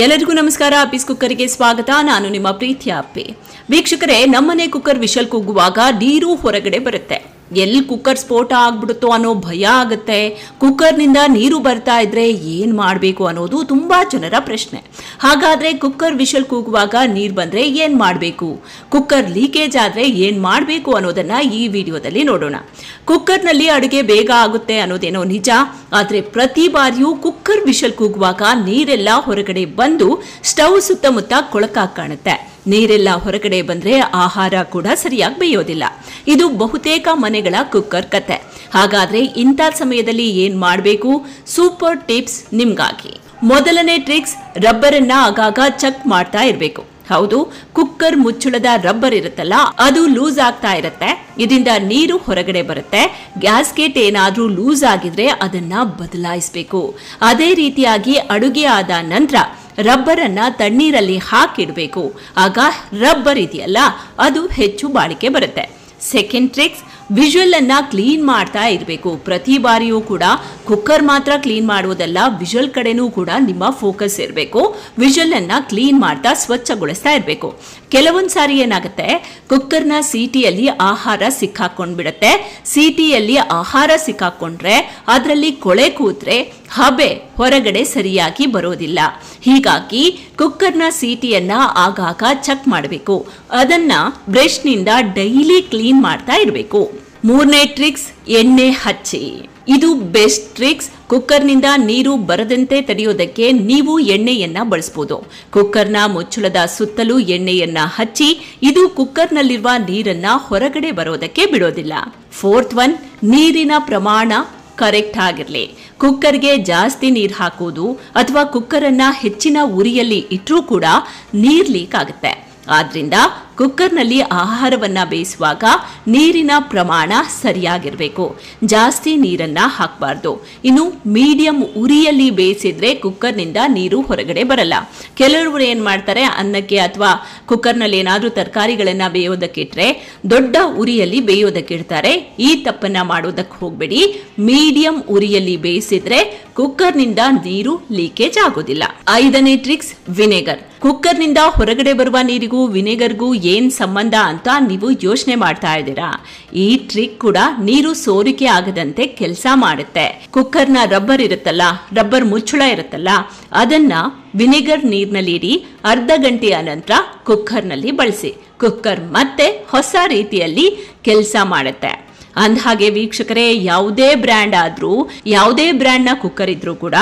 ಎಲ್ಲರಿಗೂ ನಮಸ್ಕಾರ. ಅಪ್ಪೀಸ್ ಕುಕ್ಕರ್ಗೆ ಸ್ವಾಗತ. ನಾನು ನಿಮ್ಮ ಪ್ರೀತಿಯ ಅಪ್ಪಿ. ವೀಕ್ಷಕರೇ, ನಮ್ಮನೆ ಕುಕ್ಕರ್ ವಿಷಲ್ ಕೂಗುವಾಗ ನೀರು ಹೊರಗಡೆ ಬರುತ್ತೆ. ಎಲ್ಲಿ ಕುಕ್ಕರ್ ಸ್ಫೋಟ ಆಗ್ಬಿಡುತ್ತೋ ಅನ್ನೋ ಭಯ ಆಗುತ್ತೆ. ಕುಕ್ಕರ್ನಿಂದ ನೀರು ಬರ್ತಾ ಇದ್ರೆ ಏನ್ ಮಾಡಬೇಕು ಅನ್ನೋದು ತುಂಬಾ ಜನರ ಪ್ರಶ್ನೆ. ಹಾಗಾದ್ರೆ ಕುಕ್ಕರ್ ವಿಷಲ್ ಕೂಗುವಾಗ ನೀರು ಬಂದ್ರೆ ಏನ್ ಮಾಡಬೇಕು, ಕುಕ್ಕರ್ ಲೀಕೇಜ್ ಆದ್ರೆ ಏನ್ ಮಾಡಬೇಕು ಅನ್ನೋದನ್ನ ಈ ವಿಡಿಯೋದಲ್ಲಿ ನೋಡೋಣ. ಕುಕ್ಕರ್ನಲ್ಲಿ ಅಡುಗೆ ಬೇಗ ಆಗುತ್ತೆ ಅನ್ನೋದೇನೋ ನಿಜ, ಆದ್ರೆ ಪ್ರತಿ ಬಾರಿಯೂ ಕುಕ್ಕರ್ ವಿಷಲ್ ಕೂಗುವಾಗ ನೀರೆಲ್ಲ ಹೊರಗಡೆ ಬಂದು ಸ್ಟವ್ ಸುತ್ತಮುತ್ತ ಕೊಳಕಾಗಿ ಕಾಣುತ್ತೆ. ನೀರೆಲ್ಲ ಹೊರಗಡೆ ಬಂದ್ರೆ ಆಹಾರ ಕೂಡ ಸರಿಯಾಗಿ ಬೇಯೋದಿಲ್ಲ. ಇದು ಬಹುತೇಕ ಮನೆಗಳ ಕುಕ್ಕರ್ ಕತೆ. ಹಾಗಾದ್ರೆ ಇಂಥ ಸಮಯದಲ್ಲಿ ಏನ್ ಮಾಡಬೇಕು? ಸೂಪರ್ ಟಿಪ್ಸ್ ನಿಮ್ಗಾಗಿ. ಮೊದಲನೇ ಟ್ರಿಕ್ಸ್, ರಬ್ಬರ್ ಅನ್ನ ಆಗಾಗ ಚೆಕ್ ಮಾಡ್ತಾ ಇರಬೇಕು. ಹೌದು, ಕುಕ್ಕರ್ ಮುಚ್ಚಳದ ರಬ್ಬರ್ ಇರುತ್ತಲ್ಲ, ಅದು ಲೂಸ್ ಆಗ್ತಾ ಇರುತ್ತೆ. ಇದರಿಂದ ನೀರು ಹೊರಗಡೆ ಬರುತ್ತೆ. ಗ್ಯಾಸ್ಕೆಟ್ ಏನಾದ್ರೂ ಲೂಸ್ ಆಗಿದ್ರೆ ಅದನ್ನ ಬದಲಾಯಿಸಬೇಕು. ಅದೇ ರೀತಿಯಾಗಿ ಅಡುಗೆ ಆದ ನಂತರ ರಬ್ಬರ್ ಅನ್ನ ತಣ್ಣೀರಲ್ಲಿ ಹಾಕಿಡಬೇಕು. ಆಗ ರಬ್ಬರ್ ಇದೆಯಲ್ಲ, ಅದು ಹೆಚ್ಚು ಬಾಳಿಕೆ ಬರುತ್ತೆ. ಸೆಕೆಂಡ್ ಟ್ರಿಕ್ಸ್, ವಿಜುವಲ್ ಅನ್ನ ಕ್ಲೀನ್ ಮಾಡ್ತಾ ಇರಬೇಕು. ಪ್ರತಿ ಬಾರಿಯೂ ಕೂಡ ಕುಕ್ಕರ್ ಮಾತ್ರ ಕ್ಲೀನ್ ಮಾಡುವುದಲ್ಲ, ವಿಜುವಲ್ ಕಡೆನೂ ಕೂಡ ನಿಮ್ಮ ಫೋಕಸ್ ಇರಬೇಕು. ವಿಜುವಲ್ ಅನ್ನ ಕ್ಲೀನ್ ಮಾಡ್ತಾ ಸ್ವಚ್ಛಗೊಳಿಸ್ತಾ ಇರಬೇಕು. ಕೆಲವೊಂದು ಸಾರಿ ಏನಾಗುತ್ತೆ, ಕುಕ್ಕರ್ನ ಸೀಟಿಯಲ್ಲಿ ಆಹಾರ ಸಿಕ್ಕಾಕೊಂಡ್ಬಿಡುತ್ತೆ. ಸೀಟಿಯಲ್ಲಿ ಆಹಾರ ಸಿಕ್ಕಾಕೊಂಡ್ರೆ ಅದರಲ್ಲಿ ಕೊಳೆ ಕೂತ್ರೆ ಹಬೆ ಹೊರಗಡೆ ಸರಿಯಾಗಿ ಬರೋದಿಲ್ಲ. ಹೀಗಾಗಿ ಕುಕ್ಕರ್ನ ಸೀಟಿಯನ್ನ ಆಗಾಗ ಚೆಕ್ ಮಾಡಬೇಕು. ಅದನ್ನ ಬ್ರಷ್ನಿಂದ ಡೈಲಿ ಕ್ಲೀನ್ ಮಾಡ್ತಾ ಇರಬೇಕು. ಮೂರನೇ ಟ್ರಿಕ್ಸ್, ಎಣ್ಣೆ ಹಚ್ಚಿ. ಇದು ಬೆಸ್ಟ್ ಟ್ರಿಕ್ಸ್. ಕುಕ್ಕರ್ನಿಂದ ನೀರು ಬರದಂತೆ ತಡೆಯೋದಕ್ಕೆ ನೀವು ಎಣ್ಣೆಯನ್ನ ಬಳಸಬಹುದು. ಕುಕ್ಕರ್ನ ಮುಚ್ಚಳದ ಸುತ್ತಲೂ ಎಣ್ಣೆಯನ್ನ ಹಚ್ಚಿ, ಇದು ಕುಕ್ಕರ್ನಲ್ಲಿರುವ ನೀರನ್ನ ಹೊರಗಡೆ ಬರೋದಕ್ಕೆ ಬಿಡೋದಿಲ್ಲ. ಫೋರ್ತ್ ಒನ್, ನೀರಿನ ಪ್ರಮಾಣ ಕರೆಕ್ಟ್ ಆಗಿರಲಿ. ಕುಕ್ಕರ್ಗೆ ಜಾಸ್ತಿ ನೀರು ಹಾಕೋದು ಅಥವಾ ಕುಕ್ಕರ್ ಅನ್ನ ಹೆಚ್ಚಿನ ಉರಿಯಲ್ಲಿ ಇಟ್ಟರೂ ಕೂಡ ನೀರ್ ಲೀಕ್ ಆಗುತ್ತೆ. ಆದ್ರಿಂದ ಕುಕ್ಕರ್ನಲ್ಲಿ ಆಹಾರವನ್ನ ಬೇಯಿಸುವಾಗ ನೀರಿನ ಪ್ರಮಾಣ ಸರಿಯಾಗಿರಬೇಕು. ಜಾಸ್ತಿ ನೀರನ್ನ ಹಾಕಬಾರ್ದು. ಇನ್ನು ಮೀಡಿಯಂ ಉರಿಯಲ್ಲಿ ಬೇಯಿಸಿದ್ರೆ ಕುಕ್ಕರ್ನಿಂದ ನೀರು ಹೊರಗಡೆ ಬರಲ್ಲ. ಕೆಲವರು ಏನ್ ಮಾಡ್ತಾರೆ, ಅನ್ನಕ್ಕೆ ಅಥವಾ ಕುಕ್ಕರ್ನಲ್ಲಿ ಏನಾದ್ರೂ ತರಕಾರಿಗಳನ್ನ ಬೇಯೋದಕ್ಕಿಟ್ರೆ ದೊಡ್ಡ ಉರಿಯಲ್ಲಿ ಬೇಯೋದಕ್ಕಿಡ್ತಾರೆ. ಈ ತಪ್ಪನ್ನ ಮಾಡೋದಕ್ಕೆ ಹೋಗ್ಬೇಡಿ. ಮೀಡಿಯಂ ಉರಿಯಲ್ಲಿ ಬೇಯಿಸಿದ್ರೆ ಕುಕ್ಕರ್ನಿಂದ ನೀರು ಲೀಕೇಜ್ ಆಗೋದಿಲ್ಲ. ಐದನೇ ಟ್ರಿಕ್ಸ್, ವಿನೆಗರ್. ಕುಕ್ಕರ್ನಿಂದ ಹೊರಗಡೆ ಬರುವ ನೀರಿಗೂ ವಿನೆಗರ್ಗೂ ಏನ್ ಸಂಬಂಧ ಅಂತ ನೀವು ಯೋಚನೆ ಮಾಡ್ತಾ ಇದ್ದೀರಾ? ಈ ಟ್ರಿಕ್ ಕೂಡ ನೀರು ಸೋರಿಕೆ ಆಗದಂತೆ ಕೆಲಸ ಮಾಡುತ್ತೆ. ಕುಕ್ಕರ್ನ ರಬ್ಬರ್ ಇರುತ್ತಲ್ಲ, ರಬ್ಬರ್ ಮುಚ್ಚಳ ಇರುತ್ತಲ್ಲ, ಅದನ್ನ ವಿನೆಗರ್ ನೀರಿನಲ್ಲಿ ಇಡಿ. ಅರ್ಧ ಗಂಟೆಯ ನಂತರ ಕುಕ್ಕರ್ನಲ್ಲಿ ಬಳಸಿ. ಕುಕ್ಕರ್ ಮತ್ತೆ ಹೊಸ ರೀತಿಯಲ್ಲಿ ಕೆಲಸ ಮಾಡುತ್ತೆ. ಅಂದಹಾಗೆ ವೀಕ್ಷಕರೇ, ಯಾವುದೇ ಬ್ರ್ಯಾಂಡ್ ಆದ್ರೂ, ಯಾವುದೇ ಬ್ರ್ಯಾಂಡ್ ನ ಕುಕ್ಕರ್ ಇದ್ರೂ ಕೂಡ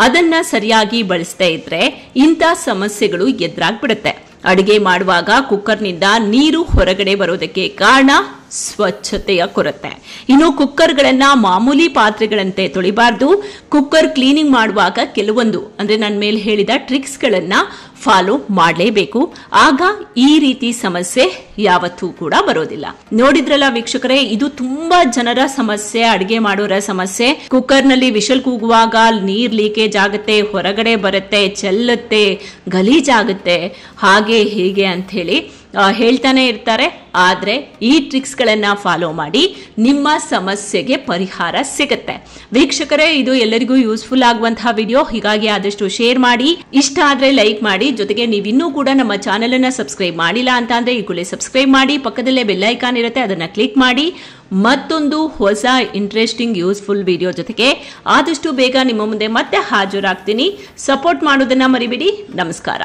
ಅದನ್ನ ಸರಿಯಾಗಿ ಬಳಸದೇ ಇದ್ರೆ ಇಂಥ ಸಮಸ್ಯೆಗಳು ಎದುರಾಗ್ಬಿಡುತ್ತೆ. ಅಡಿಗೆ ಮಾಡುವಾಗ ಕುಕ್ಕರ್ನಿಂದ ನೀರು ಹೊರಗಡೆ ಬರೋದಕ್ಕೆ ಕಾರಣ ಸ್ವಚ್ಛತೆಯ ಕೊರತೆ. ಇನ್ನು ಕುಕ್ಕರ್ಗಳನ್ನ ಮಾಮೂಲಿ ಪಾತ್ರೆಗಳಂತೆ ತೊಳಿಬಾರ್ದು. ಕುಕ್ಕರ್ ಕ್ಲೀನಿಂಗ್ ಮಾಡುವಾಗ ಕೆಲವೊಂದು, ಅಂದ್ರೆ ನನ್ನ ಮೇಲೆ ಹೇಳಿದ ಟ್ರಿಕ್ಸ್ ಗಳನ್ನ ಫಾಲೋ ಮಾಡಲೇಬೇಕು. ಆಗ ಈ ರೀತಿ ಸಮಸ್ಯೆ ಯಾವತ್ತೂ ಕೂಡ ಬರೋದಿಲ್ಲ. ನೋಡಿದ್ರಲ್ಲ ವೀಕ್ಷಕರೇ, ಇದು ತುಂಬಾ ಜನರ ಸಮಸ್ಯೆ, ಅಡಿಗೆ ಮಾಡೋರ ಸಮಸ್ಯೆ. ಕುಕ್ಕರ್ ನಲ್ಲಿ ವಿಷಲ್ ಕೂಗುವಾಗ ನೀರ್ ಲೀಕೇಜ್ ಆಗುತ್ತೆ, ಹೊರಗಡೆ ಬರುತ್ತೆ, ಚೆಲ್ಲುತ್ತೆ, ಗಲೀಜಾಗುತ್ತೆ, ಹಾಗೆ ಹೀಗೆ ಅಂತ ಹೇಳಿ ಹೇಳ್ತಾನೆ ಇರ್ತಾರೆ. ಆದ್ರೆ ಈ ಟ್ರಿಕ್ಸ್ ಗಳನ್ನ ಫಾಲೋ ಮಾಡಿ ನಿಮ್ಮ ಸಮಸ್ಯೆಗೆ ಪರಿಹಾರ ಸಿಗುತ್ತೆ. ವೀಕ್ಷಕರೇ, ಇದು ಎಲ್ಲರಿಗೂ ಯೂಸ್ಫುಲ್ ಆಗುವಂತಹ ವಿಡಿಯೋ. ಹೀಗಾಗಿ ಆದಷ್ಟು ಶೇರ್ ಮಾಡಿ, ಇಷ್ಟ ಆದ್ರೆ ಲೈಕ್ ಮಾಡಿ. ಜೊತೆಗೆ ನೀವಿನ್ನೂ ಕೂಡ ನಮ್ಮ ಚಾನೆಲ್ ಅನ್ನ ಸಬ್ಸ್ಕ್ರೈಬ್ ಮಾಡಿಲ್ಲ ಅಂತ ಅಂದ್ರೆ ಈ ಕೂಡಲೇ ಸಬ್ಸ್ಕ್ರೈಬ್ ಮಾಡಿ. ಪಕ್ಕದಲ್ಲೇ ಬೆಲ್ ಐಕಾನ್ ಇರುತ್ತೆ, ಅದನ್ನ ಕ್ಲಿಕ್ ಮಾಡಿ. ಮತ್ತೊಂದು ಹೊಸ ಇಂಟ್ರೆಸ್ಟಿಂಗ್ ಯೂಸ್ಫುಲ್ ವಿಡಿಯೋ ಜೊತೆಗೆ ಆದಷ್ಟು ಬೇಗ ನಿಮ್ಮ ಮುಂದೆ ಮತ್ತೆ ಹಾಜರಾಗ್ತೀನಿ. ಸಪೋರ್ಟ್ ಮಾಡೋದನ್ನ ಮರಿಬೇಡಿ. ನಮಸ್ಕಾರ.